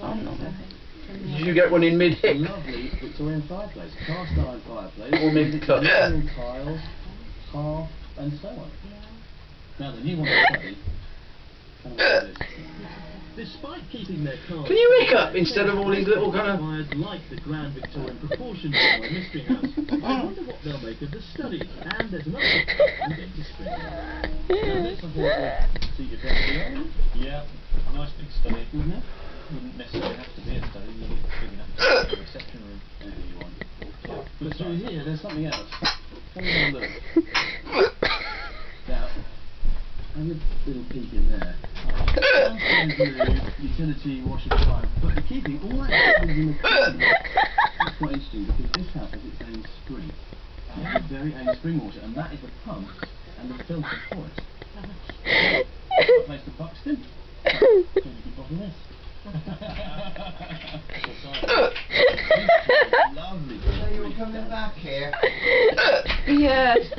I'm not. Did you get one in mid-hip? Lovely Victorian fireplace, cast iron fireplace, or mid-cut? Tile, half, and so on. Now the new one is study. Despite keeping their cars, can you hiccup instead of all these little kind of like the grand Victorian proportions of my mystery house? I wonder what they'll make of the study. And there's another one to spring. Now this I thought would suit your family. Yeah, nice big study. Wouldn't necessarily have to be a study. You get big enough to have a reception room, whatever you want. But through here, there's something else. Come and have a look. Now, have a little peek in there. Utility, washer, dryer. But the key thing, all that happens in the kitchen. It's quite interesting because this house has its own spring. Its very own spring water, and that is the pump and the filter for it. What makes the Buxton? Bottle this. Lovely. So you were coming back here? yes.